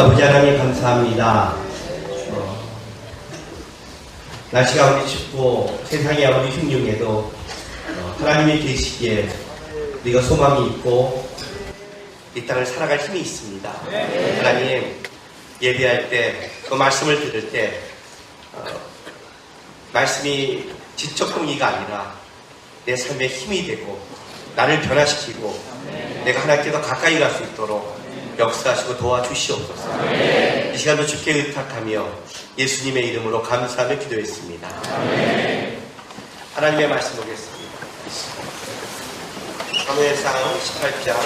아버지 하나님 감사합니다. 날씨가 아무리 춥고 세상이 아무리 흉흉해도 하나님이 계시기에 우리가 소망이 있고 이 땅을 살아갈 힘이 있습니다. 하나님, 예배할 때, 그 말씀을 들을 때 말씀이 지적 공의가 아니라 내 삶에 힘이 되고 나를 변화시키고 내가 하나님께 더 가까이 갈 수 있도록 역사하시고 도와주시옵소서. 이 시간도 주께 의탁하며 예수님의 이름으로 감사하며 기도했습니다. 하나님의 말씀 보겠습니다. 사무엘상 18장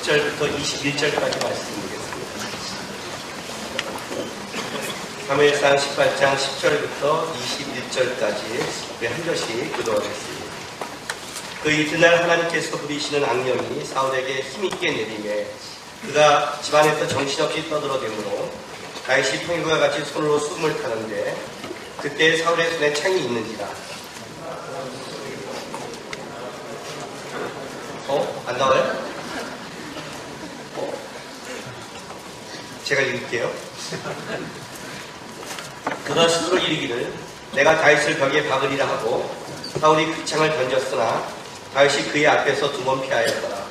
10절부터 21절까지 말씀 보겠습니다. 사무엘상 18장 10절부터 21절까지 우리 한 절씩 기도하겠습니다. 그 이튿날 하나님께서 부리시는 악령이 사울에게 힘있게 내리매 그가 집안에서 정신없이 떠들어대므로 다윗이 평일과 같이 손으로 숨을 타는데 그때 사울의 손에 창이 있는지라. 안 나와요? 제가 읽을게요. 그가 스스로 이르기를 내가 다윗을 벽에 박으리라 하고 사울이 그 창을 던졌으나 다윗이 그의 앞에서 두 번 피하였더라.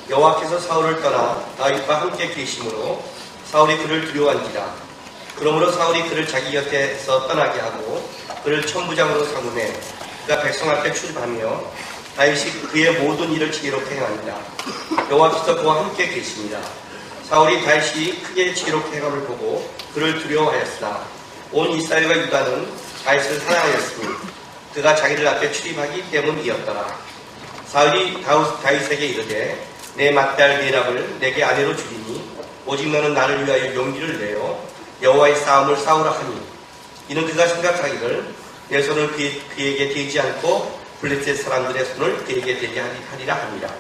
여호와께서 사울을 떠나 다윗과 함께 계심으로 사울이 그를 두려워한지라. 그러므로 사울이 그를 자기 곁에서 떠나게 하고 그를 천부장으로 삼으매 그가 백성 앞에 출입하며 다윗이 그의 모든 일을 지혜롭게 행하니라. 여호와께서 그와 함께 계십니다. 사울이 다윗이 크게 지혜롭게 행함을 보고 그를 두려워하였으나 온 이스라엘과 유다는 다윗을 사랑하였으니 그가 자기들 앞에 출입하기 때문이었더라. 사울이 다윗에게 이르되 내 맏딸 메랍을 내게 아내로 주리니 오직 너는 나를 위하여 용기를 내어 여호와의 싸움을 싸우라 하니 이는 그가 생각하기를 내 손을 그에게 대지 않고 블레셋 사람들의 손을 그에게 대게 하리라 합니다.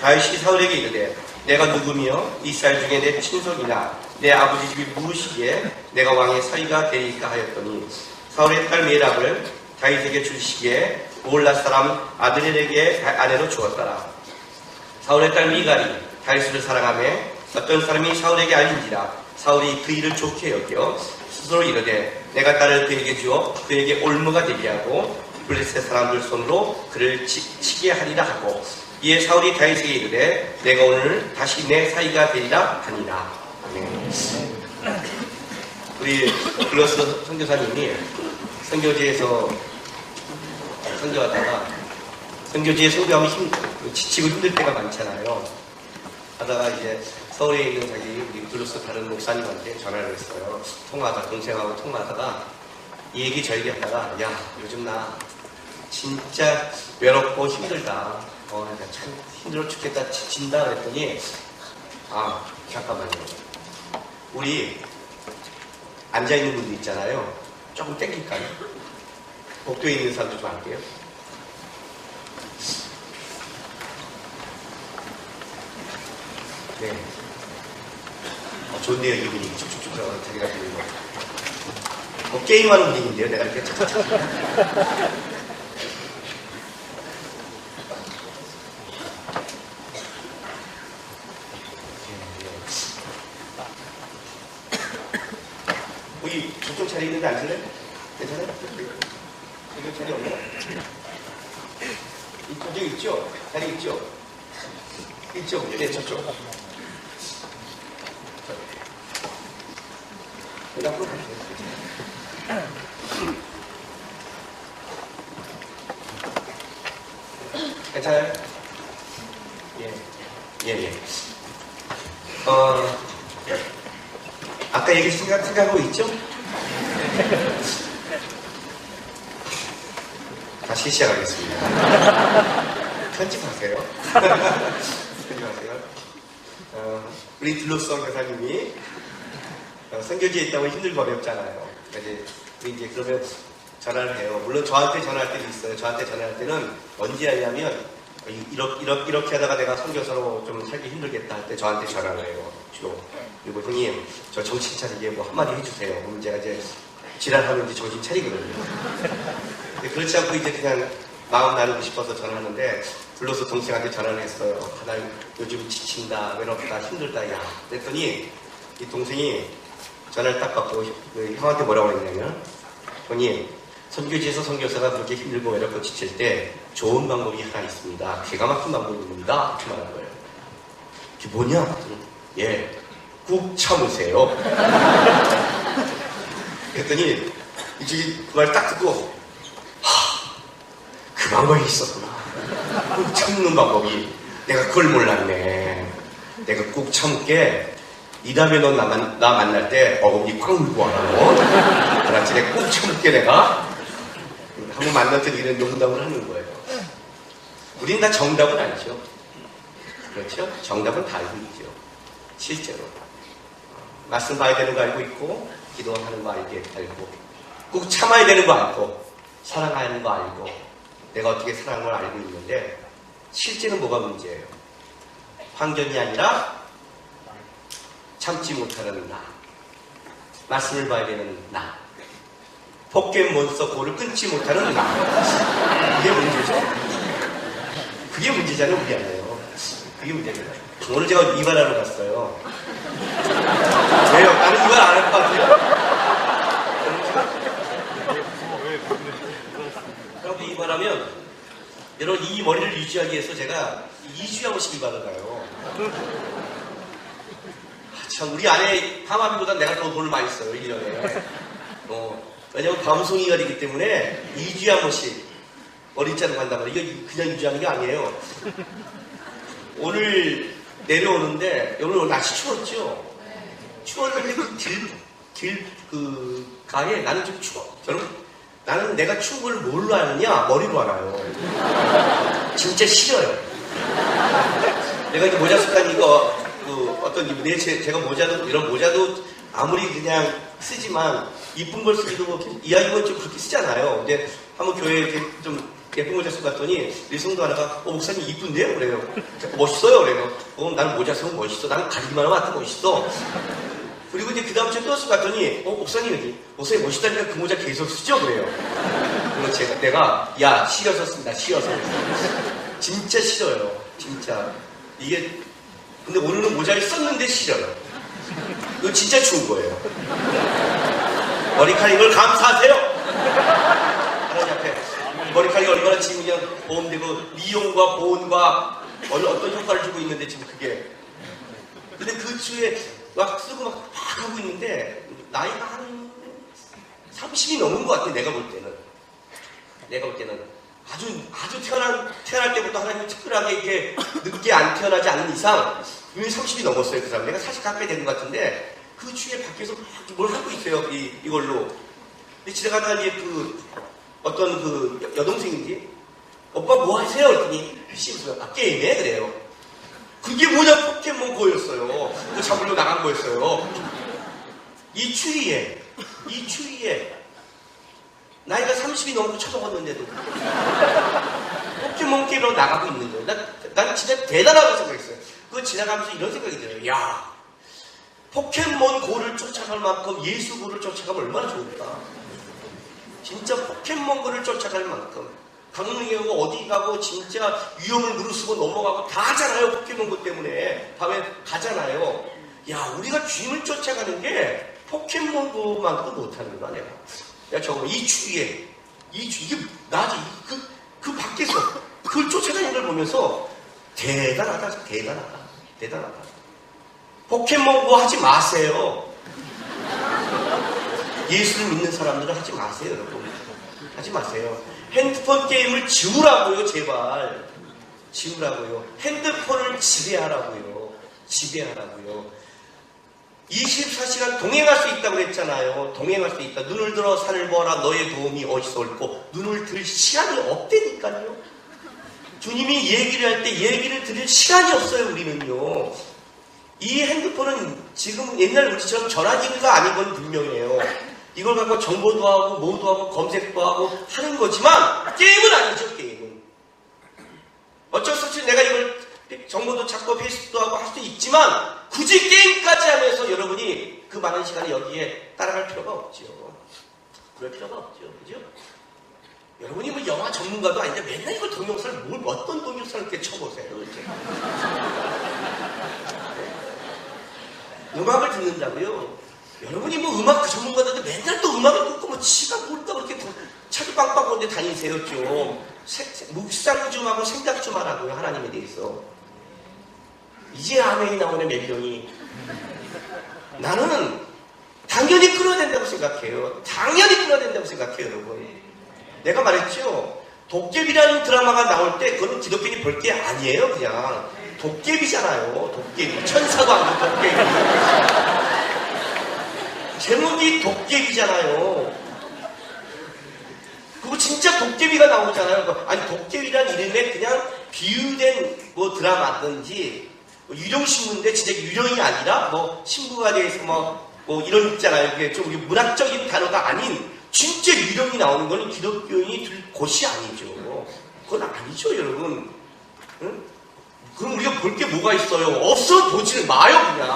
다윗이 사울에게 이르되 내가 누구며 이스라엘 중에 내 친속이나 내 아버지 집이 무엇이기에 내가 왕의 사위가 되리까 하였더니 사울의 딸 메랍을 다윗에게 주시기에 오홀라 사람 아드넬에게 아내로 주었더라. 사울의 딸 미갈이 다윗을 사랑하며 어떤 사람이 사울에게 알린지라. 사울이 그 일을 좋게 여겨 스스로 이르되 내가 딸을 그에게 주어 그에게 올무가 되게 하고 블레셋 사람들 손으로 그를 치게 하리라 하고 이에 사울이 다윗에게 이르되 내가 오늘 다시 내 사위가 되리라 하니라. 우리 블러스 선교사님이 선교지에서 선교하다가 선교지에 선교하면 지치고 힘들 때가 많잖아요. 하다가 이제 서울에 있는 자기 우리 블루스 다른 목사님한테 전화를 했어요. 동생하고 통화하다가 이 얘기 저에게 하다가 야 요즘 나 진짜 외롭고 힘들다. 참 힘들어 죽겠다 지친다 그랬더니 잠깐만요. 우리 앉아있는 분들 있잖아요. 조금 땡길까요? 복도에 있는 사람도 좀 할게요. 네. 좋네요, 이 분위기. 쭉쭉쭉 자기가 부르는 거. 게임하는 분위기인데요, 내가 이렇게 착착착. 여기 저쪽 자리 있는데 앉을래? 괜찮아요? 여기 자리 없나? 이쪽에 있죠? 자리 있죠? 있죠? 네, 저쪽. 여기 앞으로 가세요. 괜찮아요? 예. 아까 얘기 생각하고 있죠? 다시 시작하겠습니다. 편집하세요. 우리 블루스 선교사님이 선교지에 있다고 힘들고 어렵잖아요. 이제 그러면 전화를 해요. 물론 저한테 전화할 때도 있어요. 저한테 전화할 때는 언제 하냐면 이렇게 하다가 내가 선교사로 좀 살기 힘들겠다 할 때 저한테 전화를 해요. 주로. 그리고 형님 저 정신 차리게 뭐 한마디 해주세요. 그럼 제가 이제 지랄하면 이제 정신 차리거든요. 그렇지 않고 이제 그냥 마음 나누고 싶어서 전화하는데 블루스 동생한테 전화를 했어요. 하나님 요즘 지친다, 외롭다, 힘들다, 야. 그랬더니 이 동생이 전화를 딱 받고 형한테 뭐라고 했냐면, 형님, 선교지에서 선교사가 그렇게 힘들고 외롭고 지칠 때 좋은 방법이 하나 있습니다. 기가 막힌 방법입니다. 이렇게 말한 거예요. 그게 뭐냐? 예, 꾹 참으세요. 그랬더니 이쪽이 그 말 딱 듣고, 그 방법이 있었구나. 꾹 참는 방법이. 내가 그걸 몰랐네. 내가 꾹 참을게. 이 다음에 넌 나 만날 때 어금니 꽉 물고 와라. 너. 알았지? 내가 꾹 참을게, 내가. 한번 만날 때 이런 농담을 하는 거예요. 우린 다 정답은 아니죠. 그렇죠? 정답은 다 알고 있죠. 실제로. 말씀 봐야 되는 거 알고 있고, 기도하는 거 알고, 꾹 참아야 되는 거 알고, 사랑하는 거 알고, 내가 어떻게 사랑하는 걸 알고 있는데, 실제는 뭐가 문제예요? 환경이 아니라 참지 못하는 나. 말씀을 봐야 되는 나. 포켓몬스터 골을 끊지 못하는 나. 그게 문제죠? 그게 문제잖아요, 우리 안에요. 그게 문제잖아요. 오늘 제가 이발하러 갔어요. 왜요? 나는 이발 안 할 것 같아요. 그럼 이발하면, 여러분, 이 머리를 유지하기 위해서 제가 2주에 한 번씩 이발을 가요. 참, 우리 아내 파마비보다 내가 더 돈을 많이 써요, 1년에. 왜냐면 방송이갈이기 때문에 2주에 한 번씩 머리 자르고 간단 말이에요. 이거 그냥 유지하는 게 아니에요. 오늘 내려오는데, 오늘 날씨 추웠죠? 추웠는데 그 가에 나는 좀 추워. 여러분, 나는 내가 추운 걸 뭘로 아느냐? 머리로 알아요. 진짜 싫어요. 내가 이제 모자 습관 이거, 어떤 기분에 제가 모자도, 이런 모자도 아무리 그냥 쓰지만, 이쁜 걸 쓰기도 뭐, 이야기만 좀 그렇게 쓰잖아요. 근데 한번 교회에 이렇게 좀 예쁜 모자 쓰고 갔더니, 우리 성도 하나가, 목사님 이쁜데요? 그래요. 멋있어요? 그래요. 나는 모자 쓰면 멋있어. 나는 가리기만 하면 하여튼 멋있어. 그리고 이제 그 다음 주에 또 쓰고 갔더니, 목사님 여기, 목사님 멋있다니까 그 모자 계속 쓰죠? 그래요. 그래서 내가, 야, 싫어서 씁니다. 싫어서. 진짜 싫어요. 진짜. 이게, 근데 오늘은 모자를 썼는데 싫어요. 이거 진짜 추운 거예요. 머리카락인 걸 감사하세요. 하나님 앞에 머리카락이 얼마나 지금 그냥 보험되고 미용과 보온과 어떤 효과를 주고 있는데 지금 그게. 근데 그 주에 막 쓰고 막 하고 있는데 나이가 한 30이 넘은 것 같아. 내가 볼 때는 아주 태어날 때부터 하나님이 특별하게 이렇게 늦게 안 태어나지 않는 이상 분명히 30이 넘었어요. 그 사람. 내가 40 가까이 되는 것 같은데 그 주에 밖에서 뭘 하고 있어요. 이걸로. 근데 지나가다가 이제 어떤 여동생인지, 오빠 뭐 하세요? 그랬더니, 게임해? 그래요. 그게 뭐냐? 포켓몬고였어요. 그거 잡으려고 나간 거였어요. 이 추위에, 나이가 30이 넘고 쳐먹었는데도, 포켓몬 게임으로 나가고 있는 거예요. 난 진짜 대단하다고 생각했어요. 그거 지나가면서 이런 생각이 들어요. 야, 포켓몬 고를 쫓아갈 만큼 예수 고를 쫓아가면 얼마나 좋을까. 진짜 포켓몬 고를 쫓아갈 만큼 강릉에 가고 어디 가고 진짜 위험을 무릅쓰고 넘어가고 다 하잖아요. 포켓몬 고 때문에 밤에 가잖아요. 야, 우리가 주님을 쫓아가는 게 포켓몬 고만큼 못하는 거야. 내가 야, 저거 이 추위에 이게 나지. 그 밖에서 그걸 쫓아다니는 걸 보면서 대단하다. 포켓몬고 하지 마세요. 예수를 믿는 사람들은 하지 마세요, 여러분. 하지 마세요. 핸드폰 게임을 지우라고요, 제발. 지우라고요. 핸드폰을 지배하라고요. 24시간 동행할 수 있다고 그랬잖아요. 동행할 수 있다. 눈을 들어 산을 보아라. 너의 도움이 어디서 옳고. 눈을 들 시간이 없다니까요. 주님이 얘기를 할 때 얘기를 들을 시간이 없어요, 우리는요. 이 핸드폰은 지금 옛날 우리처럼 전화기가 아닌 건 분명해요. 이걸 갖고 정보도 하고 뭐도 하고 검색도 하고 하는 거지만 게임은 아니죠. 게임은 어쩔 수 없이 내가 이걸 정보도 찾고 페이스북도 하고 할 수 있지만 굳이 게임까지 하면서 여러분이 그 많은 시간을 여기에 따라갈 필요가 없죠. 그럴 필요가 없죠. 그죠? 여러분이 뭐 영화 전문가도 아닌데 맨날 이거 동영상을 어떤 동영상을 이렇게 쳐보세요. 이렇게. 음악을 듣는다고요? 여러분이 뭐 음악 전문가들도 맨날 또 음악을 듣고 뭐 지가 뭘까 그렇게 차도 빵빵 보는데 다니세요 좀. 묵상 좀 하고 생각 좀 하라고요. 하나님에 대해서. 이제 아멘이 나오네 몇 명이. 나는 당연히 끊어야 된다고 생각해요. 당연히 끊어야 된다고 생각해요 여러분. 내가 말했죠. 도깨비라는 드라마가 나올 때 그건 기독교인이 볼 게 아니에요. 그냥 도깨비잖아요. 도깨비. 천사도 아니고 도깨비. 제목이 도깨비잖아요. 그거 진짜 도깨비가 나오잖아요. 아니 도깨비란 이름에 그냥 비유된 뭐 드라마든지 뭐 유령신문인데 진짜 유령이 아니라 뭐 신부가 대해서 뭐 이런 있잖아요. 이게 좀 문학적인 단어가 아닌 진짜 유령이 나오는 거는 기독교인이 들 곳이 아니죠. 그건 아니죠 여러분. 응? 그럼 우리가 볼 게 뭐가 있어요? 없어 보지는 마요 그냥.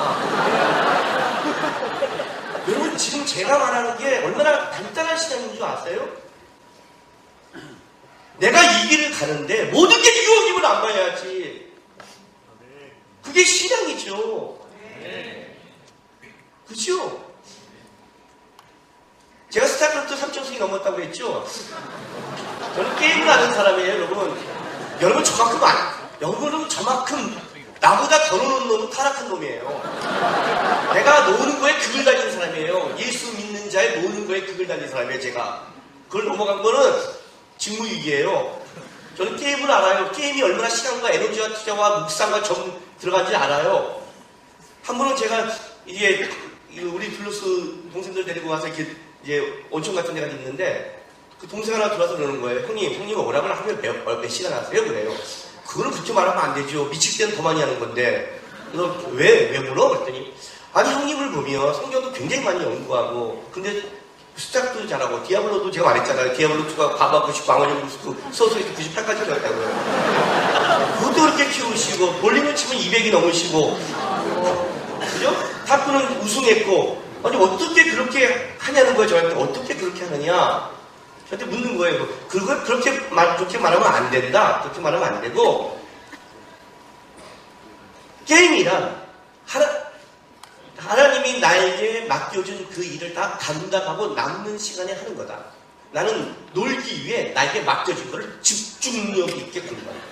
여러분 지금 제가 말하는 게 얼마나 간단한 신앙인 줄 아세요? 내가 이 길을 가는데 모든 게 유혹임을 안 봐야지. 그게 신앙이죠. 그죠? 제가 스타크래프트 3점승이 넘었다고 했죠? 저는 게임을 하는 사람이에요, 여러분. 여러분 저만큼 나보다 더 노는 놈은 타락한 놈이에요. 내가 노는 거에 극을 달리는 사람이에요. 예수 믿는 자에 노는 거에 극을 달리는 사람이에요, 제가. 그걸 넘어간 거는 직무유기예요. 저는 게임을 알아요. 게임이 얼마나 시간과 에너지와 투자와 묵상과 정 들어간지 알아요. 한 번은 제가 이제 우리 블루스 동생들 데리고 와서 이렇게 이제 온천 같은 데가 있는데 그 동생 하나 들어와서 그러는 거예요. 형님 오락을 하루에 몇 시간 하세요? 그래요. 그거는 그렇게 말하면 안 되죠. 미칠 때는 더 많이 하는 건데. 그래서 왜 물어? 그랬더니 아니 형님을 보면 성경도 굉장히 많이 연구하고 근데 숫자도 잘하고 디아블로도 제가 말했잖아요. 디아블로2가 바바 99, 왕원영 99, 소설이 98까지 들어갔다고요. 그것도 그렇게 키우시고 볼링을 치면 200이 넘으시고 그죠? 탁구는 우승했고 아니 어떻게 그렇게 하냐는 거예요. 저한테 어떻게 그렇게 하느냐 저한테 묻는 거예요. 그걸 그렇게 말하면 안 된다. 그렇게 말하면 안 되고 게임이란 하나님이 나에게 맡겨준 그 일을 다 감당하고 남는 시간에 하는 거다. 나는 놀기 위해 나에게 맡겨준 거를 집중력 있게 공부한다.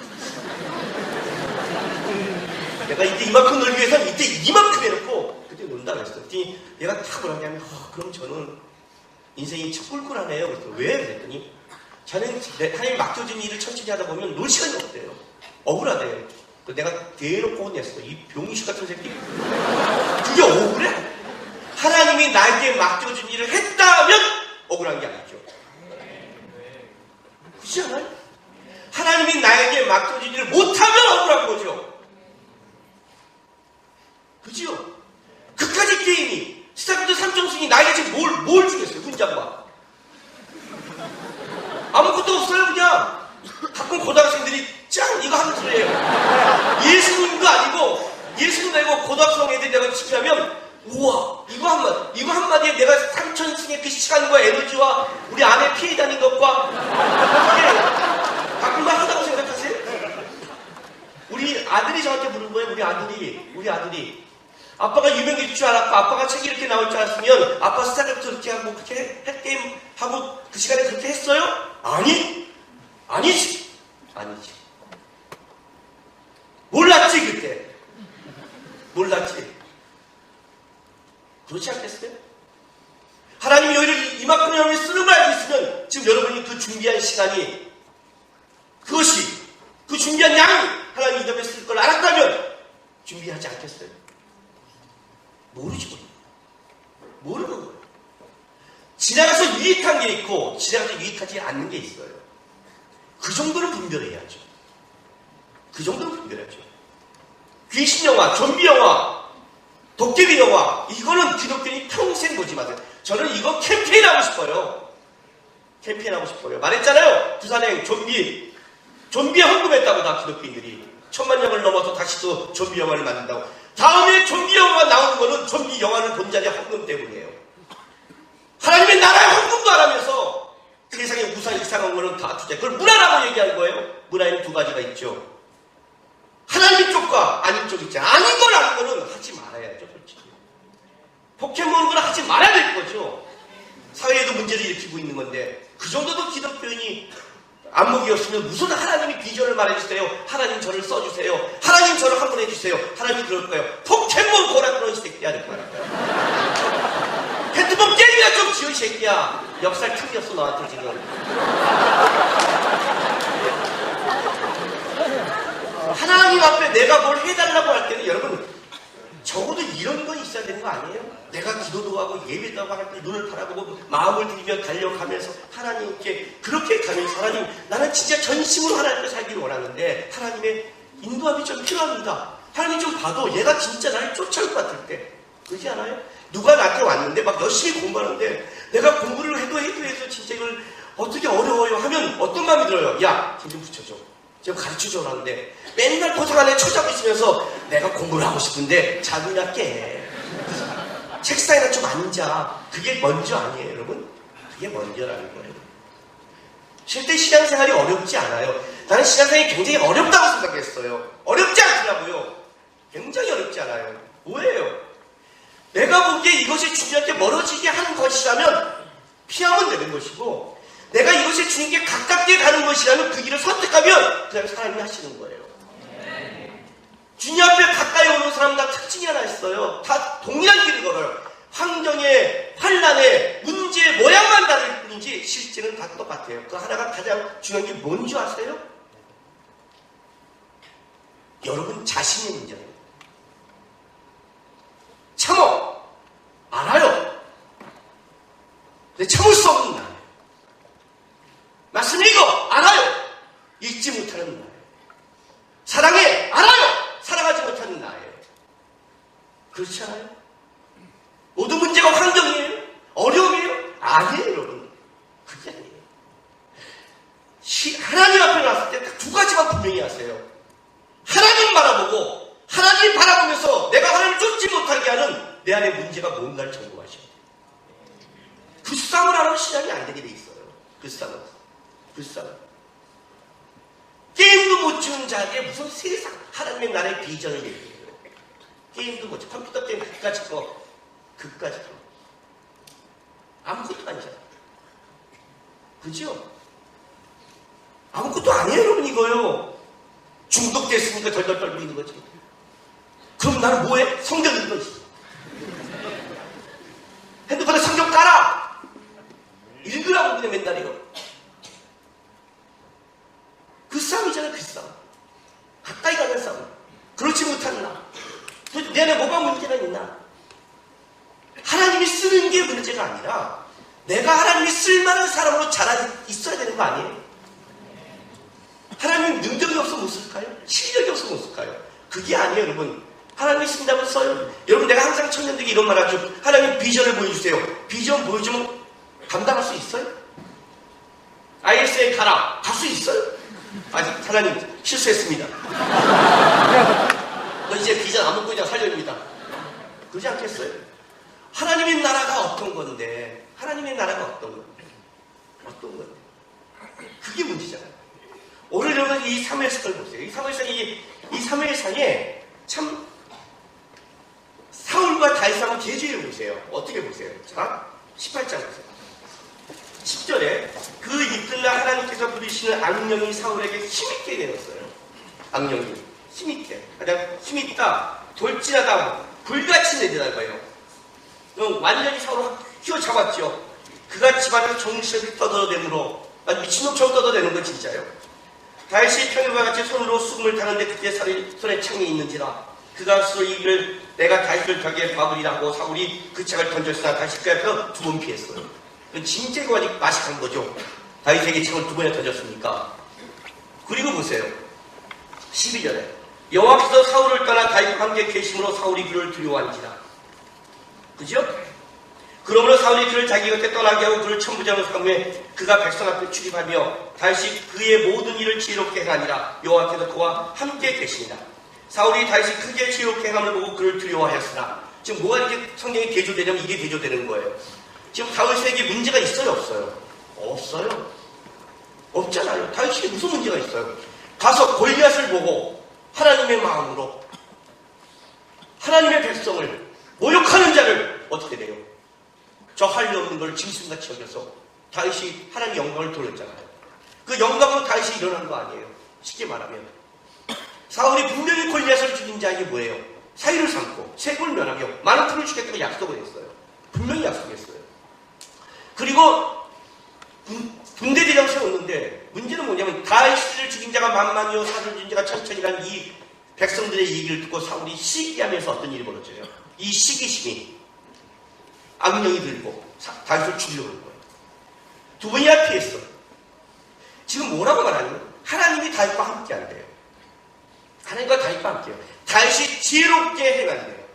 내가 이때 이만큼 놀기 위해서는 이때 이만큼 해놓고 그때 논다 그랬어. 그랬더니 얘가 탁 뭐라냐면 그럼 저는 인생이 꿀꿀하네요. 그래서 왜? 그랬더니 저는 하나님이 맡겨준 일을 천천히 하다 보면 놀 시간이 없대요. 억울하대요. 내가 대놓고 혼냈어. 이 병신 같은 새끼. 그게 억울해? 하나님이 나에게 맡겨준 일을 했다면 억울한 게 아니죠. 그렇지 않아요? 하나님이 나에게 맡겨준 일을 못하면 억울한 거죠. 그죠? 그까지 게임이 스타크래프트 3점승이 나에게 지금 뭘 주겠어요? 훈장과 아무것도 없어요. 그냥 가끔 고등학생들이 짱 이거 하는 소리예요. 예수님도 아니고 고등학생 애들이 내가 지키려면 우와 이거 한마디에 내가 3,000승의 그 시간과 에너지와 우리 아내 피해 다닌 것과 이게 가끔만 하다고 생각하세요? 우리 아들이 저한테 물은 거예요. 우리 아들이 아빠가 유명해질 줄 알았고 아빠가 책이 이렇게 나올 줄 알았으면 아빠 스타크래프트 이렇게 하고 그렇게 게임 하고 그 시간에 그렇게 했어요? 아니지. 몰랐지 그때. 몰랐지. 그렇지 않겠어요? 하나님이 여기를 이만큼 여러분이 쓰는 걸 알고 있으면 지금 여러분이 그 준비한 시간이 그것이 그 준비한 양이 하나님이 이 점에 쓸 걸 알았다면 준비하지 않겠어요? 모르지. 모르는 거예요. 지나가서 유익한 게 있고 지나가서 유익하지 않는 게 있어요. 그 정도는 분별해야죠. 귀신 영화, 좀비 영화, 도깨비 영화 이거는 기독교인이 평생 보지 마세요. 저는 이거 캠페인 하고 싶어요. 말했잖아요. 부산행 좀비에 헌금했다고 다 기독교인들이 10,000,000명을 넘어서 다시 또 좀비 영화를 만든다고. 다음에 좀비 영화가 나오는 거는 좀비 영화를 본 자의 헌금 때문이에요. 하나님의 나라에 헌금도 안 하면서 세상에 우상 이상한 거는 다 문화에는 두 가지가 있죠. 하나님 쪽과 아닌 쪽 있잖아요. 아닌 걸 아는 거는 하지 말아야죠, 솔직히. 포켓몬을 하지 말아야 될 거죠. 사회에도 문제를 일으키고 있는 건데, 그 정도도 기독교인이 안목이었으면 무슨 하나님이 비전을 말해주세요. 하나님 저를 써주세요. 하나님 저를 한번 해주세요. 하나님이 그럴 거예요. 포켓몬 고라 그런 새끼야 될 거야. 핸드폰 게임이나 좀 지어 이 새끼야. 역살 틈이었어 너한테 지금. 하나님 앞에 내가 뭘 해달라고 할 때는 여러분 적어도 이런 건 있어야 되는 거 아니에요? 내가 기도도 하고 예배도 하고 할 때 눈을 바라보고 마음을 들이며 달려가면서 하나님께 그렇게 가면서 하나님 나는 진짜 전심으로 하나님께 살기를 원하는데 하나님의 인도함이 좀 필요합니다. 하나님 좀 봐도 얘가 진짜 나를 쫓아올 것 같을 때 그러지 않아요? 누가 나한테 왔는데 막 열심히 공부하는데 내가 공부를 해도 진짜 이걸 어떻게 어려워요 하면 어떤 마음이 들어요? 야, 힘 좀 붙여줘. 지금 가르쳐줘라는데 맨날 도장 안에 쳐잡고 있으면서 내가 공부를 하고 싶은데 잠이나 깨. 책상에나 좀 앉아. 그게 먼저 아니에요, 여러분? 그게 먼저라는 거예요. 실제 신앙생활이 어렵지 않아요. 나는 신앙생활이 굉장히 어렵다고 생각했어요. 어렵지 않더라고요. 굉장히 어렵지 않아요. 뭐예요? 내가 보기에 이것이 주님한테 멀어지게 하는 것이라면 피하면 되는 것이고 내가 이것이 주님께 가깝게 가는 것이라면 그 길을 선택하면 그냥 하나님이 하시는 거예요. 주님 앞에 가까이 오는 사람 다 특징이 하나 있어요. 다 동일한 길을 걸어요. 환경에, 환란에, 문제의 모양만 다를 뿐이지 실제는 다 똑같아요. 그 하나가 가장 중요한 게 뭔지 아세요? 여러분 자신의 문제예요. 참어! 알아요. 근데 참을 수 없는 나예요. 말씀 읽어! 알아요. 읽지 못하는 나예요. 사랑해! 알아요. 사랑하지 못하는 나예요. 그렇지 않아요? 모든 문제가 환경이에요? 어려움이에요? 아니에요, 여러분. 그게 아니에요. 하나님 앞에 나왔을 때 딱 두 가지만 분명히 하세요. 하나님 바라보고 하나님 바라보면서 내가 하나님을 쫓지 못하게 하는 내 안에 문제가 뭔가를 점검하셔야 돼요. 그 싸움을 안 하면 신앙이 안 되게 돼 있어요. 그 싸움. 게임도 못 치는 자에게 무슨 세상 하나님의 나라의 비전을 얘기해요. 게임도 못 치. 컴퓨터 게임 그까짓 거 아무것도 아니잖아. 그죠? 아무것도 아니에요, 여러분 이거요. 중독됐으니까 덜덜 떨고 있는 거지. 그럼 나는 뭐해? 성경 읽는 거지. 핸드폰에 성경 깔아. 읽으라고 그냥 맨날 이거. 그 싸움이잖아, 그 싸움. 가까이 가는 싸움. 그렇지 못한 나. 도대체 내 안에 뭐가 문제가 있나? 하나님이 쓰는 게 문제가 아니라 내가 하나님이 쓸만한 사람으로 자라 있어야 되는 거 아니에요? 하나님이 능력이 없어 못 쓸까요? 실력이 없어 못 쓸까요? 그게 아니에요, 여러분. 하나님이 쓴다고 써요. 여러분, 내가 항상 청년들에게 이런 말 하죠. 하나님 비전을 보여주세요. 비전 보여주면 감당할 수 있어요? IS에 가라. 갈 수 있어요? 아직 하나님 실수했습니다. 너 이제 비전 안 먹고 그냥 살려줍니다. 그러지 않겠어요? 하나님의 나라가 어떤 건데? 하나님의 나라가 어떤 건데? 그게 문제잖아요. 오늘 여러분 이 사무엘상을 보세요. 이 사무엘상에 참 사울과 다윗을 한번 대조해 보세요. 어떻게 보세요? 자, 18장 보세요. 10절에 그 이튿날 하나님께서 부르시는 악령이 사울에게 힘있게 내렸어요. 악령이 힘있게, 가장 힘있다, 돌진하다, 불같이 내려다가요. 완전히 사울을 휘어잡았죠. 그가 집안에서 정신을 떠들어대므로 미친놈처럼 떠들어대는 거 진짜요. 다윗이 평일과 같이 손으로 수금을 타는데 그때 손에 창이 있는지라 그가 스스로 이기를 내가 다윗을 벽에 박으리라 하고 사울이 그 창을 던졌으나 다시 그 앞에서 두 번 피했어요. 진짜 이거 아직 맛이 간 거죠. 다윗에게 창을 두 번이나 던졌으니까. 그리고 보세요. 12절에 여호와께서 사울을 떠나 다윗과 함께 계심으로 사울이 그를 두려워한지라. 그죠? 그러므로 사울이 그를 자기 곁에 떠나게 하고 그를 천부장으로 삼으에 그가 백성 앞에 출입하며 다윗이 그의 모든 일을 지혜롭게 행하니라. 여호와께서 그와 함께 계시니라. 사울이 다윗이 크게 지혜롭게 행함을 보고 그를 두려워하였으나 지금 뭐가 이렇게 성경이 대조되냐면 이게 대조되는 거예요. 지금 다윗에게 문제가 있어요, 없어요? 없어요. 없잖아요. 다윗에게 무슨 문제가 있어요? 가서 골리앗을 보고 하나님의 마음으로 하나님의 백성을 모욕하는 자를 어떻게 돼요? 저 할 일 없는 걸 짐승같이 여겨서 다윗이 하나님의 영광을 돌렸잖아요. 그 영광으로 다윗이 일어난 거 아니에요. 쉽게 말하면 사울이 분명히 골리앗을 죽인 자에게 뭐예요? 사위를 삼고 세금을 면하며 많은 풀을 주겠다고 약속을 했어요. 분명히 약속했어요. 그리고 군대대장 세웠는데 문제는 뭐냐면 다윗을 죽인 자가 만만이요 사슬을 죽인 자가 천천이라는 이 백성들의 얘기를 듣고 사울이 시기하면서 어떤 일이 벌어져요? 이 시기심이 악령이 들고 다윗을 죽이려고 하는 거예요. 두 번이나 피했어. 지금 뭐라고 말하냐면 하나님이 다윗과 함께 한대요. 하나님과 다윗과 함께해요. 다윗이 지혜롭게 행한대요.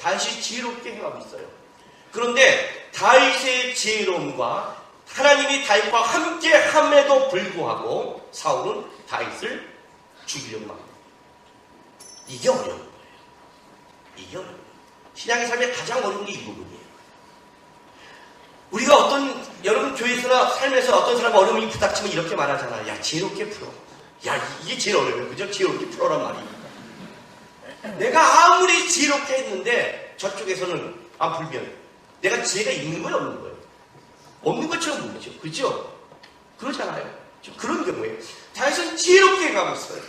다윗이 지혜롭게 행하고 있어요. 그런데 다윗의 지혜로움과 하나님이 다윗과 함께 함에도 불구하고 사울은 다윗을 죽이려고 합니다. 이게 어려운 거예요. 이게 어려운 거예요. 신앙의 삶에 가장 어려운 게 이 부분이에요. 우리가 여러분 교회에서나 삶에서 어떤 사람 어려움이 부닥치면 이렇게 말하잖아. 야, 지혜롭게 풀어. 야, 이게 제일 어려워요. 그죠? 지혜롭게 풀어란 말이. 내가 아무리 지혜롭게 했는데 저쪽에서는 불면 내가 지혜가 있는 거예요, 없는 거예요? 없는 것처럼 보이죠. 그죠? 그러잖아요. 그런 경우에 다윗은 지혜롭게 가고 있어요.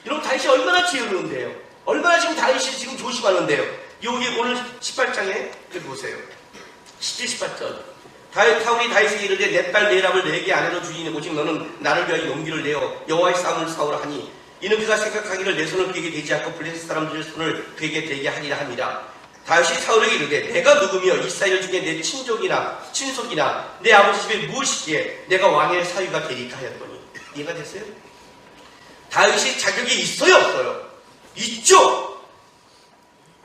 여러분 다윗이 얼마나 지혜로운데요? 얼마나 지금 다윗이 지금 조심하는데요? 여기 오늘 18장에 보세요. 17, 18절. 사울이 다윗에게 이르되 내 딸 메랍을 내게 아내로 주이니 오직 너는 나를 위하여 용기를 내어 여호와의 싸움을 싸우라 하니 이는 그가 생각하기를 내 손을 그에게 대지 않고 블레셋 사람들의 손을 그에게 대게 하리라 함이라. 다윗이 사울에게 이르되 내가 누구며 이스라엘 중에 내 친족이나 친속이나 내 아버지 집에 무엇이기에 내가 왕의 사위가 되리까 하였더니. 이해가 됐어요? 다윗이 자격이 있어요, 없어요? 있죠.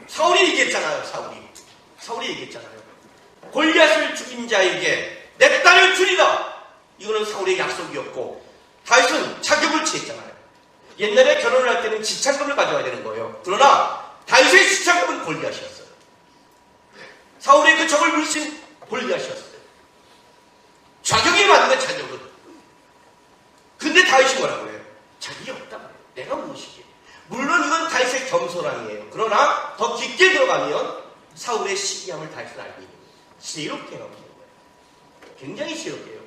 사울이 얘기했잖아요. 사울이 얘기했잖아요. 골리앗을 죽인 자에게 내 딸을 주리라. 이거는 사울의 약속이었고 다윗은 자격을 취했잖아요. 옛날에 결혼을 할 때는 지참금을 가져와야 되는 거예요. 그러나 다윗의 지참금은 골리앗이었어요. 사울의 그 적을 물으신 골리앗이었어요. 자격이 맞는 자격은. 근데 다윗이 뭐라고 해요? 자격이 없다 말이에요. 내가 무엇이기에. 물론 이건 다윗의 겸손함이에요. 그러나 더 깊게 들어가면 사울의 시기함을 다윗은 알고 있는 거예요. 지혜롭게 행하고 있는 거예요. 굉장히 지혜롭게 해요.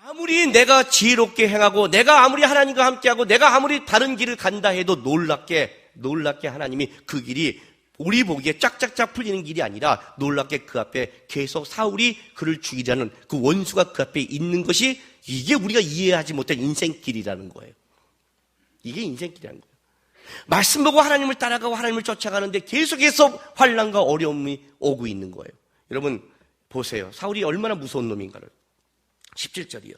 아무리 내가 지혜롭게 행하고 내가 아무리 하나님과 함께하고 내가 아무리 다른 길을 간다 해도 놀랍게 하나님이 그 길이 우리 보기에 쫙쫙쫙 풀리는 길이 아니라 놀랍게 그 앞에 계속 사울이 그를 죽이자는 그 원수가 그 앞에 있는 것이 이게 우리가 이해하지 못한 인생길이라는 거예요. 이게 인생길이라는 거예요. 말씀 보고 하나님을 따라가고 하나님을 쫓아가는데 계속해서 환난과 어려움이 오고 있는 거예요. 여러분 보세요. 사울이 얼마나 무서운 놈인가를. 17절이요.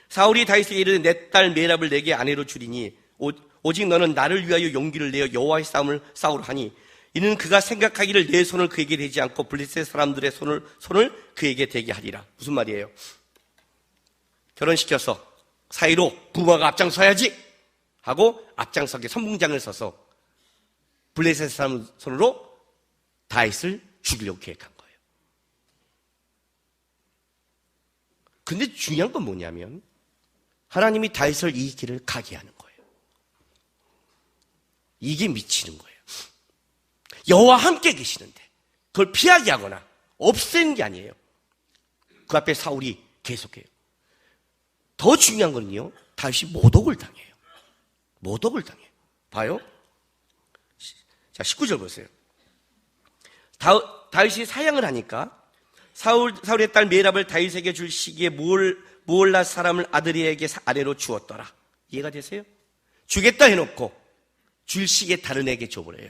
사울이 다윗에게 이르되 내 딸 메랍을 내게 아내로 주리니 오직 너는 나를 위하여 용기를 내어 여호와의 싸움을 싸우라 하니 이는 그가 생각하기를 내 손을 그에게 대지 않고 블레셋 사람들의 손을 그에게 대게 하리라. 무슨 말이에요? 결혼시켜서 사이로 부모가 앞장서야지 하고 앞장서게 선봉장을 서서 블레셋 사람 손으로 다윗을 죽이려고 계획한 거예요. 근데 중요한 건 뭐냐면 하나님이 다윗을 이 길을 가게 하는 거예요. 이게 미치는 거예요. 여호와 함께 계시는데 그걸 피하게 하거나 없애는 게 아니에요. 그 앞에 사울이 계속해요. 더 중요한 거는요, 다윗이 모독을 당해요. 모독을 당해요. 봐요. 자, 19절 보세요. 다윗이 사양을 하니까 사울의 딸 메랍을 다윗에게 줄 시기에 무올라 사람을 아드리에게 아내로 주었더라. 이해가 되세요? 주겠다 해놓고 줄 시기에 다른 애에게 줘버려요.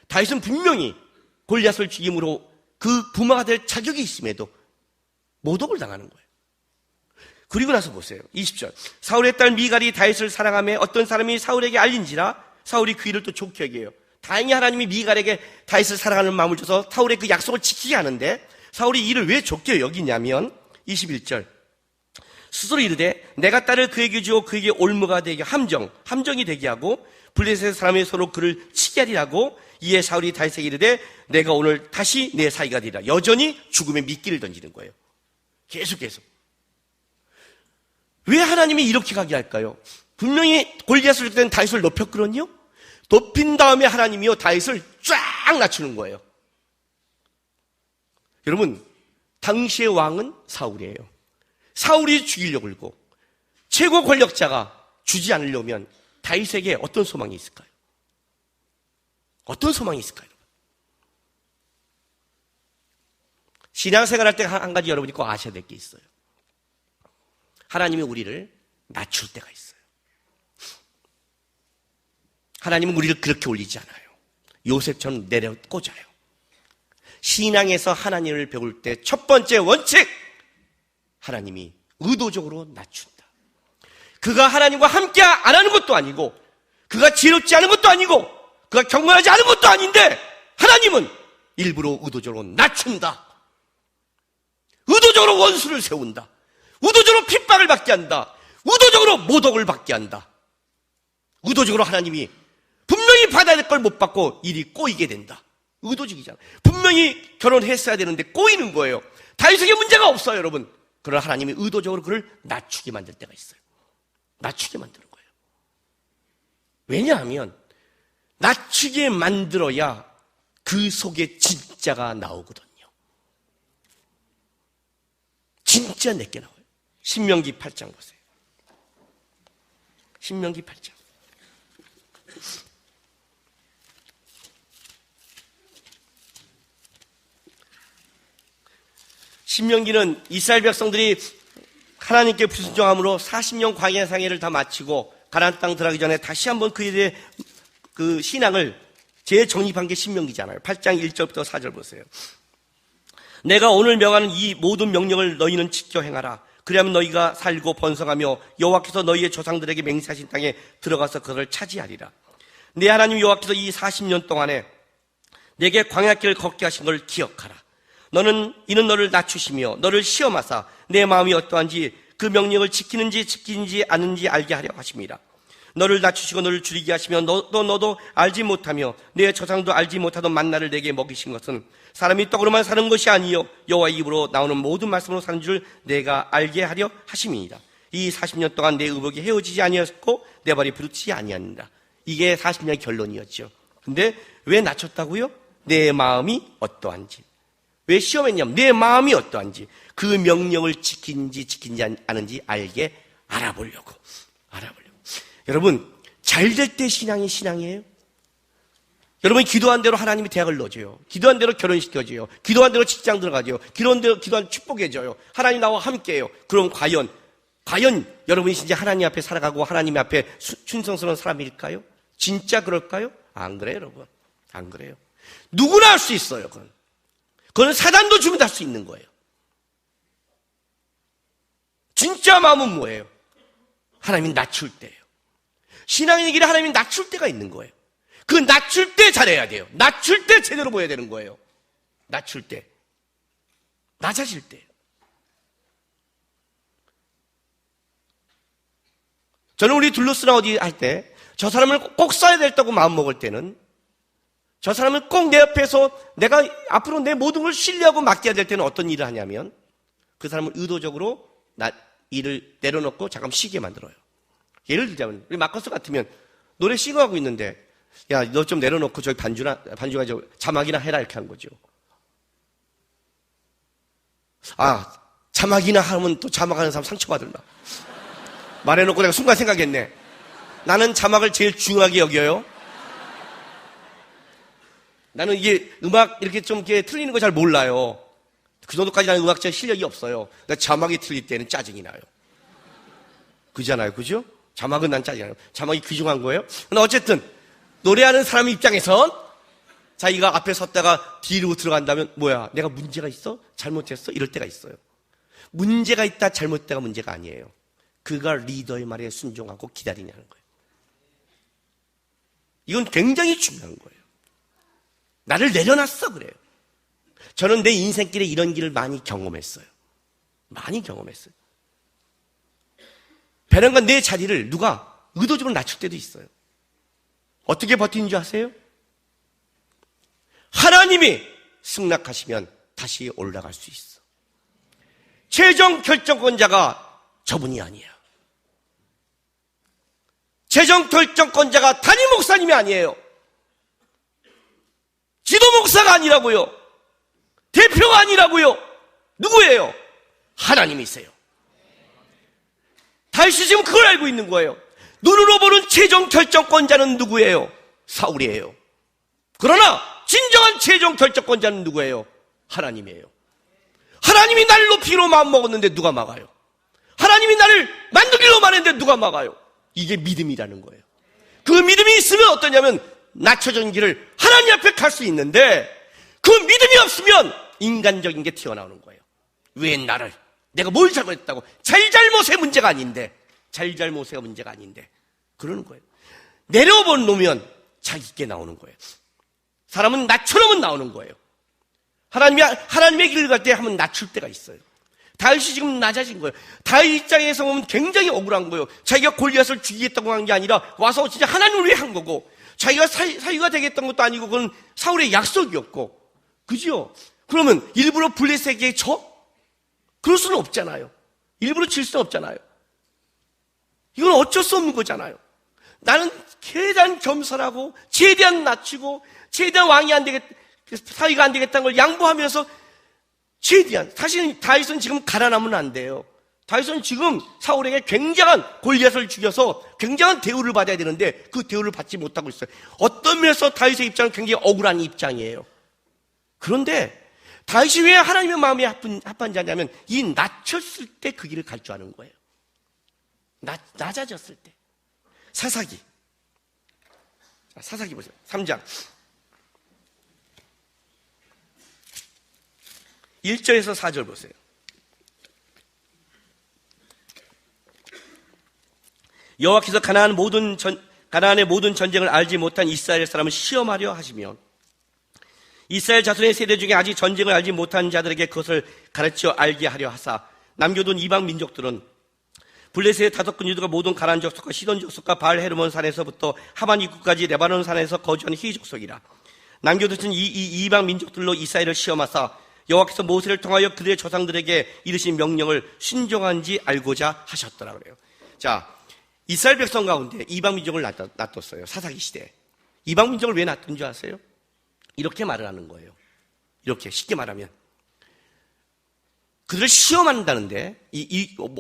다윗은 분명히 골리앗을 죽임으로 그 부모가 될 자격이 있음에도 모독을 당하는 거예요. 그리고 나서 보세요. 20절. 사울의 딸 미갈이 다윗을 사랑하며 어떤 사람이 사울에게 알린지라 사울이 그 일을 또 좋게 여겨요. 다행히 하나님이 미갈에게 다윗을 사랑하는 마음을 줘서 사울의 그 약속을 지키게 하는데 사울이 이를 왜 좋게 여기냐면 21절. 스스로 이르되 내가 딸을 그에게 주어 그에게 올무가 되게 함정이 되게 하고 블레셋 사람의 손으로 그를 치게 하리라고. 이에 사울이 다윗에게 이르되 내가 오늘 다시 내 사이가 되리라. 여전히 죽음의 미끼를 던지는 거예요. 계속 왜 하나님이 이렇게 가게 할까요? 분명히 골리앗을 줄 때는 다윗을 높였거든요. 높인 다음에 하나님이요 다윗을 쫙 낮추는 거예요. 여러분, 당시의 왕은 사울이에요. 사울이 죽이려고 그러고 최고 권력자가 주지 않으려면 다윗에게 어떤 소망이 있을까요? 어떤 소망이 있을까요? 신앙생활할 때 한 가지 여러분이 꼭 아셔야 될 게 있어요. 하나님이 우리를 낮출 때가 있어요. 하나님은 우리를 그렇게 올리지 않아요. 요셉처럼 내려 꽂아요. 신앙에서 하나님을 배울 때 첫 번째 원칙, 하나님이 의도적으로 낮춘다. 그가 하나님과 함께 안 하는 것도 아니고, 그가 지혜롭지 않은 것도 아니고, 그가 경건하지 않은 것도 아닌데 하나님은 일부러 의도적으로 낮춘다. 의도적으로 원수를 세운다. 의도적으로 핍박을 받게 한다. 의도적으로 모독을 받게 한다. 의도적으로 하나님이 분명히 받아야 될 걸 못 받고 일이 꼬이게 된다. 의도적이잖아. 분명히 결혼했어야 되는데 꼬이는 거예요. 다윗에게 문제가 없어요, 여러분. 그러나 하나님이 의도적으로 그를 낮추게 만들 때가 있어요. 낮추게 만드는 거예요. 왜냐하면 낮추게 만들어야 그 속에 진짜가 나오거든요. 진짜 내게 나와요. 신명기 8장 보세요. 신명기 8장. 신명기는 이스라엘 백성들이 하나님께 불순종함으로 40년 광야 생애를 다 마치고 가나안 땅 들어가기 전에 다시 한번 그들의 그 신앙을 재정립한 게 신명기잖아요. 8장 1절부터 4절 보세요. 내가 오늘 명하는 이 모든 명령을 너희는 지켜 행하라. 그리하면 너희가 살고 번성하며 여호와께서 너희의 조상들에게 맹세하신 땅에 들어가서 그것을 차지하리라. 내 하나님 여호와께서 이 40년 동안에 내게 광야길을 걷게 하신 걸 기억하라. 이는 너를 낮추시며 너를 시험하사 내 마음이 어떠한지 그 명령을 지키는지 않는지 알게 하려 하십니다. 너를 낮추시고 너를 줄이게 하시며 너도 알지 못하며 내 조상도 알지 못하던 만나를 내게 먹이신 것은 사람이 떡으로만 사는 것이 아니요 여호와의 입으로 나오는 모든 말씀으로 사는 줄 내가 알게 하려 하심이니라. 이 40년 동안 내 의복이 헤어지지 아니었고 내 발이 부르치지 아니하니라. 이게 40년의 결론이었죠. 근데 왜 낮췄다고요? 내 마음이 어떠한지. 왜 시험했냐면 내 마음이 어떠한지, 그 명령을 지키는지 않은지 알게 알아보려고. 여러분, 잘 될 때 신앙이 신앙이에요? 여러분이 기도한 대로 하나님이 대학을 넣어줘요. 기도한 대로 결혼시켜줘요. 기도한 대로 직장 들어가죠. 기도한 축복해줘요. 하나님 나와 함께해요. 그럼 과연 여러분이 진짜 하나님 앞에 살아가고 하나님 앞에 충성스러운 사람일까요? 진짜 그럴까요? 안 그래요, 여러분. 안 그래요. 누구나 할 수 있어요, 그건 사단도 주문할 수 있는 거예요. 진짜 마음은 뭐예요? 하나님이 낮출 때예요. 신앙의 길에 하나님이 낮출 때가 있는 거예요. 그 낮출 때 잘해야 돼요. 낮출 때 제대로 보여야 되는 거예요. 낮출 때. 낮아질 때. 저는 우리 둘러쓰나 어디 할 때 저 사람을 꼭 써야 된다고 마음 먹을 때는, 저 사람을 꼭 내 옆에서 내가 앞으로 내 모든 걸 신뢰하고 맡겨야 될 때는 어떤 일을 하냐면 그 사람을 의도적으로 일을 내려놓고 잠깐 쉬게 만들어요. 예를 들자면 우리 마커스 같으면 노래 싱어하고 있는데 야, 너 좀 내려놓고 저기 반주가 저 자막이나 해라 이렇게 한 거죠. 아, 자막이나 하면 또 자막하는 사람 상처받을라. 말해놓고 내가 순간 생각했네. 나는 자막을 제일 중요하게 여겨요. 나는 이게 음악 이렇게 좀 이렇게 틀리는 거 잘 몰라요. 그 정도까지 나는 음악적 실력이 없어요. 그러니까 자막이 틀릴 때는 짜증이 나요. 그잖아요, 그죠? 자막은 난 짜증이 나요. 자막이 귀중한 거예요. 근데 어쨌든 노래하는 사람 입장에선 자기가 앞에 섰다가 뒤로 들어간다면 뭐야, 내가 문제가 있어? 잘못했어? 이럴 때가 있어요. 문제가 있다, 잘못됐다가 문제가 아니에요. 그가 리더의 말에 순종하고 기다리냐는 거예요. 이건 굉장히 중요한 거예요. 나를 내려놨어, 그래요. 저는 내 인생길에 이런 길을 많이 경험했어요. 많이 경험했어요. 베란가 내 자리를 누가 의도적으로 낮출 때도 있어요. 어떻게 버티는 줄 아세요? 하나님이 승낙하시면 다시 올라갈 수 있어. 최종 결정권자가 저분이 아니야. 최종 결정권자가 담임 목사님이 아니에요. 지도 목사가 아니라고요. 대표가 아니라고요. 누구예요? 하나님이세요. 다윗이 지금 그걸 알고 있는 거예요. 눈으로 보는 최종 결정권자는 누구예요? 사울이에요. 그러나 진정한 최종 결정권자는 누구예요? 하나님이에요. 하나님이 나를 높이기로 마음먹었는데 누가 막아요? 하나님이 나를 만들기로만 했는데 누가 막아요? 이게 믿음이라는 거예요. 그 믿음이 있으면 어떠냐면 낮춰진 길을 하나님 앞에 갈 수 있는데, 그 믿음이 없으면 인간적인 게 튀어나오는 거예요. 왜 나를, 내가 뭘 잘못했다고? 잘잘못의 문제가 아닌데, 잘잘못의 문제가 아닌데 그러는 거예요. 내려놓으면 자기께 나오는 거예요. 사람은 낮춰놓으면 나오는 거예요. 하나님의 길을 갈 때 한번 낮출 때가 있어요. 다윗이 지금 낮아진 거예요. 다윗 입장에서 보면 굉장히 억울한 거예요. 자기가 골리앗을 죽이겠다고 한 게 아니라 와서 진짜 하나님을 위해 한 거고, 자기가 사위가 되겠다는 것도 아니고 그건 사울의 약속이었고, 그죠? 그러면 일부러 블레셋에게 져? 그럴 수는 없잖아요. 일부러 질 수는 없잖아요. 이건 어쩔 수 없는 거잖아요. 나는 최대한 겸손하고 최대한 낮추고 최대한 왕이 안 되겠다, 사위가 안 되겠다는 걸 양보하면서 최대한, 사실 다윗은 지금 가난하면 안 돼요. 다윗은 지금 사울에게 굉장한 골리앗을 죽여서 굉장한 대우를 받아야 되는데 그 대우를 받지 못하고 있어요. 어떤 면에서 다윗의 입장은 굉장히 억울한 입장이에요. 그런데 다윗이 왜 하나님의 마음이 합한 자냐면 이 낮췄을 때 그 길을 갈 줄 아는 거예요. 낮아졌을 때. 사사기 보세요. 3장 1절에서 4절 보세요. 여호와께서 가나안의 모든 전쟁을 알지 못한 이스라엘 사람을 시험하려 하시며 이스라엘 자손의 세대 중에 아직 전쟁을 알지 못한 자들에게 그것을 가르쳐 알게 하려 하사, 남겨둔 이방 민족들은 블레셋의 5군 유다가 모든 가나안 족속과 시돈 족속과 바알 헤르몬 산에서부터 하만 입구까지 레바논 산에서 거주하는 히 족속이라. 남겨두신 이 이방 민족들로 이스라엘을 시험하사 여호와께서 모세를 통하여 그들의 조상들에게 이르신 명령을 순종한지 알고자 하셨더라 그래요. 자, 이스라엘 백성 가운데 이방 민족을 놔뒀어요. 사사기 시대에. 이방 민족을 왜 놔둔 줄 아세요? 이렇게 말을 하는 거예요. 이렇게 쉽게 말하면 그들을 시험한다는데,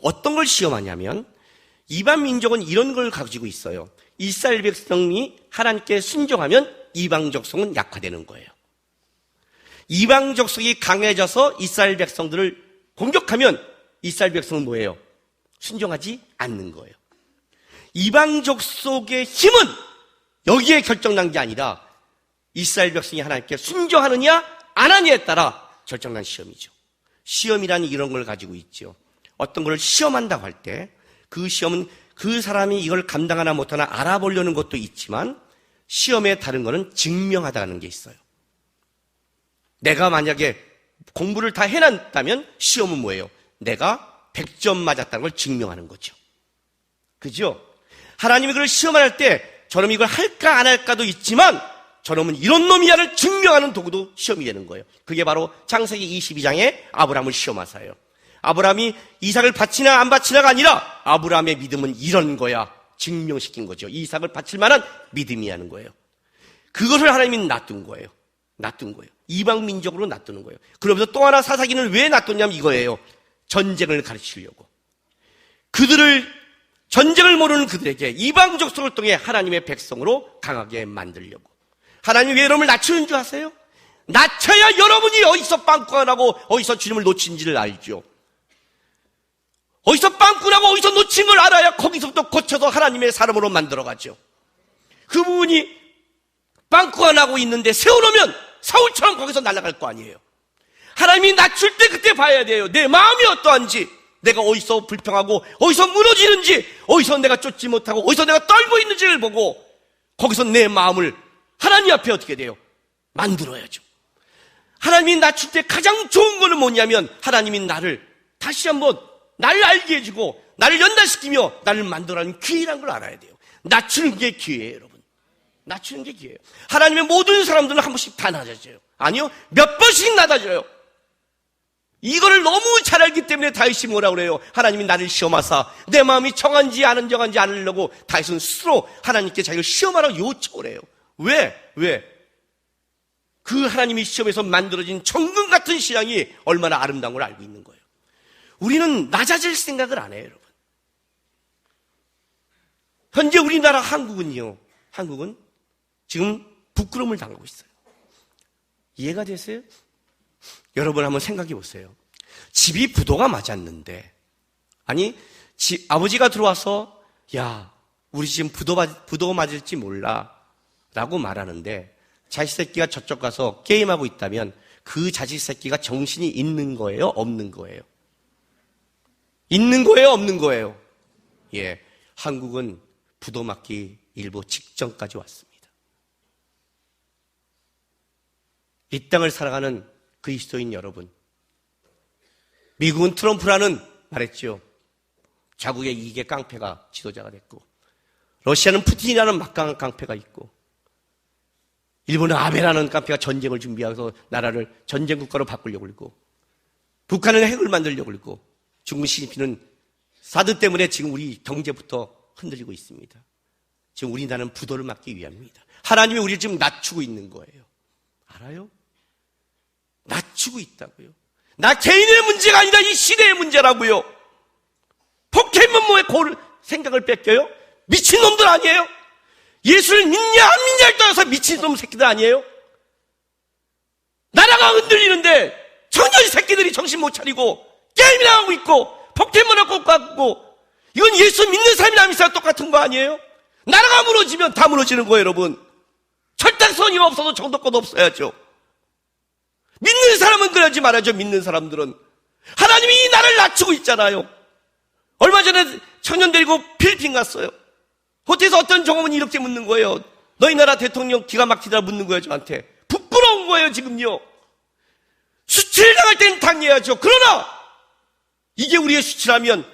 어떤 걸 시험하냐면 이방 민족은 이런 걸 가지고 있어요. 이스라엘 백성이 하나님께 순종하면 이방 족속은 약화되는 거예요. 이방 족속이 강해져서 이스라엘 백성들을 공격하면 이스라엘 백성은 뭐예요? 순종하지 않는 거예요. 이방 족속의 힘은 여기에 결정난 게 아니라 이스라엘 백성이 하나님께 순종하느냐 안 하느냐에 따라 결정난 시험이죠. 시험이라는 이런 걸 가지고 있죠. 어떤 걸 시험한다고 할 때 그 시험은 그 사람이 이걸 감당하나 못하나 알아보려는 것도 있지만, 시험의 다른 거는 증명하다는 게 있어요. 내가 만약에 공부를 다 해놨다면 시험은 뭐예요? 내가 100점 맞았다는 걸 증명하는 거죠. 그죠? 하나님이 그걸 시험할 때 저놈이 이걸 할까 안 할까도 있지만 저놈은 이런 놈이야를 증명하는 도구도 시험이 되는 거예요. 그게 바로 창세기 22장에 아브라함을 시험하사요. 아브라함이 이삭을 바치나 안 바치나가 아니라 아브라함의 믿음은 이런 거야 증명시킨 거죠. 이삭을 바칠 만한 믿음이라는 거예요. 그것을 하나님이 놔둔 거예요. 이방 민족으로 놔두는 거예요. 그러면서 또 하나 사사기는 왜 놔뒀냐면 이거예요. 전쟁을 가르치려고. 전쟁을 모르는 그들에게 이방 족속을 통해 하나님의 백성으로 강하게 만들려고. 하나님이 왜 여러분을 낮추는 줄 아세요? 낮춰야 여러분이 어디서 빵꾸가 나고 어디서 주님을 놓친지를 알죠. 어디서 빵꾸 나고 어디서 놓친 걸 알아야 거기서부터 고쳐서 하나님의 사람으로 만들어가죠. 그 부분이 빵꾸가 나고 있는데 세워놓으면 사울처럼 거기서 날아갈 거 아니에요. 하나님이 낮출 때 그때 봐야 돼요. 내 마음이 어떠한지, 내가 어디서 불평하고 어디서 무너지는지, 어디서 내가 쫓지 못하고 어디서 내가 떨고 있는지를 보고 거기서 내 마음을 하나님 앞에 어떻게 돼요? 만들어야죠. 하나님이 낮출 때 가장 좋은 거는 뭐냐면 하나님이 나를 다시 한번 나를 알게 해주고 나를 연단시키며 나를 만들어가는 기회라는 걸 알아야 돼요. 낮추는 게 기회예요, 여러분. 낮추는 게 기회예요. 하나님의 모든 사람들은 한 번씩 다 낮아져요. 아니요, 몇 번씩 낮아져요. 이거를 너무 잘 알기 때문에 다윗이 뭐라고 그래요? 하나님이 나를 시험하사 내 마음이 정한지 안정한지 않으려고 다윗은 스스로 하나님께 자기를 시험하라고 요청을 해요. 왜? 그 하나님이 시험에서 만들어진 정금 같은 신앙이 얼마나 아름다운 걸 알고 있는 거예요. 우리는 낮아질 생각을 안 해요, 여러분. 현재 우리나라 한국은 지금 부끄러움을 당하고 있어요. 이해가 되세요? 여러분 한번 생각해 보세요. 집이 부도가 맞았는데, 아니, 아버지가 들어와서, 야, 우리 지금 부도가 맞을지 몰라. 라고 말하는데, 자식 새끼가 저쪽 가서 게임하고 있다면, 그 자식 새끼가 정신이 있는 거예요? 없는 거예요? 있는 거예요? 없는 거예요? 예. 한국은 부도 맞기 일보 직전까지 왔습니다. 이 땅을 살아가는 그리스도인 여러분, 미국은 트럼프라는 말했죠. 자국의 이익의 깡패가 지도자가 됐고, 러시아는 푸틴이라는 막강한 깡패가 있고, 일본은 아베라는 깡패가 전쟁을 준비해서 나라를 전쟁 국가로 바꾸려고 그러고, 북한은 핵을 만들려고 그러고, 중국 시진핑은 사드 때문에 지금 우리 경제부터 흔들리고 있습니다. 지금 우리나라는 부도를 막기 위함입니다. 하나님이 우리를 지금 낮추고 있는 거예요. 알아요? 낮추고 있다고요. 나 개인의 문제가 아니라 이 시대의 문제라고요. 포켓몬의 생각을 뺏겨요? 미친놈들 아니에요? 예수를 믿냐 안 믿냐에 따라서 미친놈 새끼들 아니에요? 나라가 흔들리는데 청년 새끼들이 정신 못 차리고 게임이나 하고 있고 포켓몬을 꼭 갖고, 이건 예수 믿는 사람이나 안 믿는 사람 똑같은 거 아니에요? 나라가 무너지면 다 무너지는 거예요, 여러분. 철딱선이 없어도 정도껏 없어야죠. 믿는 사람은 그러지 말아야죠. 믿는 사람들은. 하나님이 이 나라를 낮추고 있잖아요. 얼마 전에 청년 데리고 필리핀 갔어요. 호텔에서 어떤 종업원이 이렇게 묻는 거예요. 너희 나라 대통령 기가 막히다 묻는 거예요, 저한테. 부끄러운 거예요, 지금요. 수치를 당할 때는 당해야죠. 그러나 이게 우리의 수치라면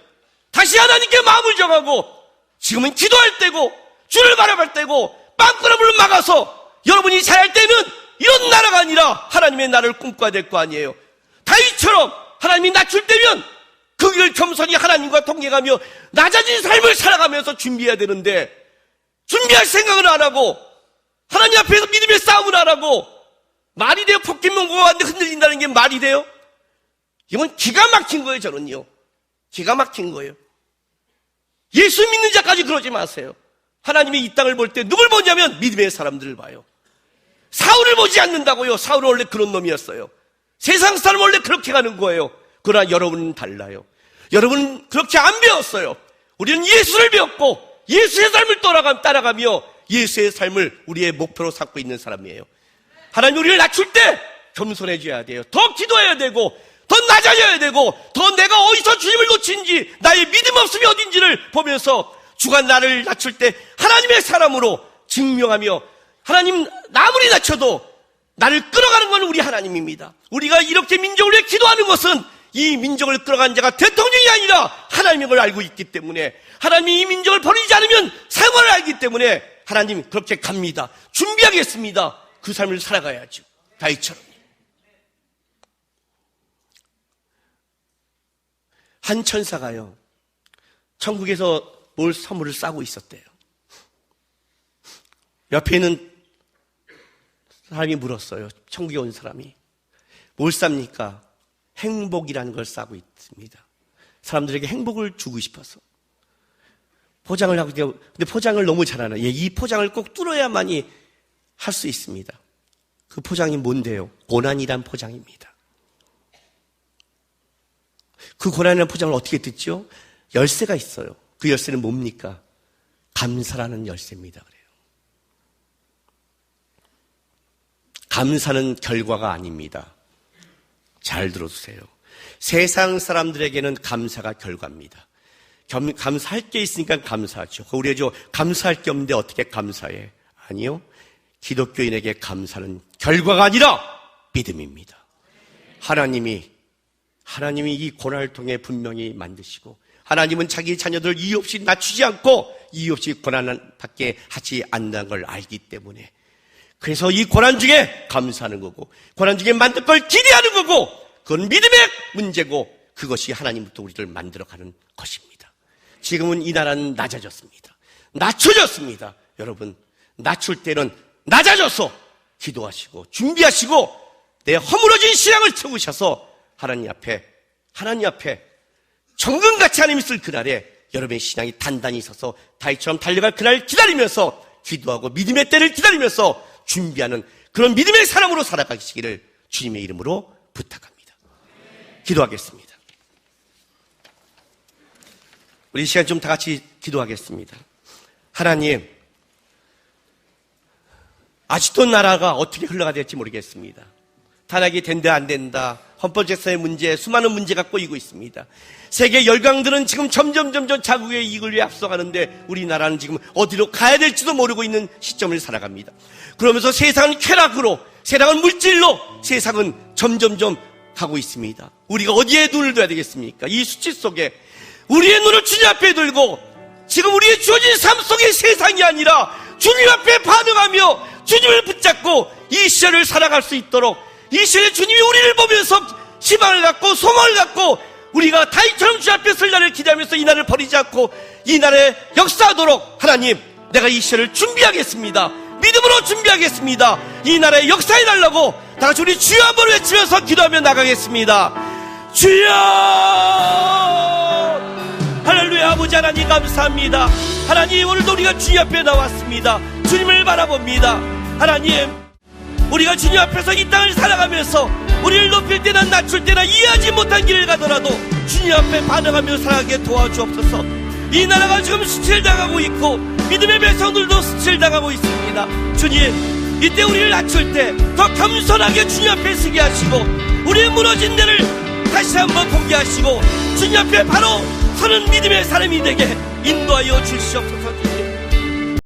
다시 하나님께 마음을 정하고, 지금은 기도할 때고 주를 바라볼 때고 빵꾸러물을 막아서 여러분이 잘할 때는 이런 나라가 아니라 하나님의 나라를 꿈꿔야 될 거 아니에요. 다윗처럼 하나님이 낮출 때면 그 길을 겸손히 하나님과 동행하며 낮아진 삶을 살아가면서 준비해야 되는데, 준비할 생각을 안 하고 하나님 앞에서 믿음의 싸움을 안 하고, 말이 돼요? 포켓몬고가 왔는데 흔들린다는 게 말이 돼요? 이건 기가 막힌 거예요. 저는요, 기가 막힌 거예요. 예수 믿는 자까지 그러지 마세요. 하나님이 이 땅을 볼 때 누굴 보냐면 믿음의 사람들을 봐요. 사울을 보지 않는다고요. 사울은 원래 그런 놈이었어요. 세상 사람 원래 그렇게 가는 거예요. 그러나 여러분은 달라요. 여러분은 그렇게 안 배웠어요. 우리는 예수를 배웠고 예수의 삶을 따라가며 예수의 삶을 우리의 목표로 삼고 있는 사람이에요. 하나님 우리를 낮출 때 겸손해져야 돼요. 더 기도해야 되고 더 낮아져야 되고, 더 내가 어디서 주님을 놓친지, 나의 믿음 없음이 어딘지를 보면서 주가 나를 낮출 때 하나님의 사람으로 증명하며, 하나님 아무리 낮춰도 나를 끌어가는 건 우리 하나님입니다. 우리가 이렇게 민족을 위해 기도하는 것은 이 민족을 끌어간 자가 대통령이 아니라 하나님인 걸 알고 있기 때문에, 하나님이 이 민족을 버리지 않으면 생활을 알기 때문에 하나님 그렇게 갑니다. 준비하겠습니다. 그 삶을 살아가야죠. 다윗처럼. 한 천사가요, 천국에서 선물을 싸고 있었대요. 옆에 있는 사람이 물었어요. 천국에 온 사람이. 뭘 쌉니까? 행복이라는 걸 싸고 있습니다. 사람들에게 행복을 주고 싶어서 포장을 하고 있대요. 근데 포장을 너무 잘하나? 이 포장을 꼭 뚫어야만이 할 수 있습니다. 그 포장이 뭔데요? 고난이란 포장입니다. 그 고난이라는 포장을 어떻게 듣죠? 열쇠가 있어요. 그 열쇠는 뭡니까? 감사라는 열쇠입니다. 그래요. 감사는 결과가 아닙니다. 잘 들어주세요. 세상 사람들에게는 감사가 결과입니다. 감사할 게 있으니까 감사하죠. 우리가 감사할 게 없는데 어떻게 감사해? 아니요. 기독교인에게 감사는 결과가 아니라 믿음입니다. 하나님이 이 고난을 통해 분명히 만드시고, 하나님은 자기 자녀들을 이유 없이 낮추지 않고 이유 없이 고난을 받게 하지 않는다는 걸 알기 때문에, 그래서 이 고난 중에 감사하는 거고, 고난 중에 만들 걸 기대하는 거고, 그건 믿음의 문제고 그것이 하나님부터 우리를 만들어가는 것입니다. 지금은 이 나라는 낮아졌습니다. 낮춰졌습니다. 여러분, 낮출 때는 낮아져서 기도하시고 준비하시고 내 허물어진 신앙을 채우셔서 하나님 앞에 정금같이 하나님 있을 그날에 여러분의 신앙이 단단히 서서 다윗처럼 달려갈 그날 기다리면서 기도하고 믿음의 때를 기다리면서 준비하는 그런 믿음의 사람으로 살아가시기를 주님의 이름으로 부탁합니다. 기도하겠습니다. 우리 이 시간 좀 다 같이 기도하겠습니다. 하나님, 아직도 나라가 어떻게 흘러가야 될지 모르겠습니다. 탄핵이 된다 안 된다, 헌법재판의 문제, 수많은 문제가 꼬이고 있습니다. 세계 열강들은 지금 점점 자국의 이익을 위해 앞서가는데 우리나라는 지금 어디로 가야 될지도 모르고 있는 시점을 살아갑니다. 그러면서 세상은 쾌락으로, 세상은 물질로, 세상은 점점 가고 있습니다. 우리가 어디에 눈을 둬야 되겠습니까? 이 수치 속에 우리의 눈을 주님 앞에 들고 지금 우리의 주어진 삶 속의 세상이 아니라 주님 앞에 반응하며 주님을 붙잡고 이 시절을 살아갈 수 있도록, 이 시절에 주님이 우리를 보면서 희망을 갖고 소망을 갖고 우리가 다윗처럼 주 앞에 설 날을 기대하면서 이 날을 버리지 않고 이 날에 역사하도록 하나님, 내가 이 시절을 준비하겠습니다. 믿음으로 준비하겠습니다. 이 나라의 역사에 달라고 다 같이 우리 주여 한번 외치면서 기도하며 나가겠습니다. 주여! 할렐루야. 아버지 하나님 감사합니다. 하나님, 오늘도 우리가 주님 앞에 나왔습니다. 주님을 바라봅니다. 하나님, 우리가 주님 앞에서 이 땅을 살아가면서 우리를 높일 때나 낮출 때나 이해하지 못한 길을 가더라도 주님 앞에 반응하며 살아가게 도와주옵소서. 이 나라가 지금 수치를당하고 있고 믿음의 백성들도 수치를당하고 있습니다. 주님, 이때 우리를 낮출 때 더 겸손하게 주님 앞에 서게 하시고 우리의 무너진 데를 다시 한번 공개하시고 주님 앞에 바로 서는 믿음의 사람이 되게 인도하여 주시옵소서.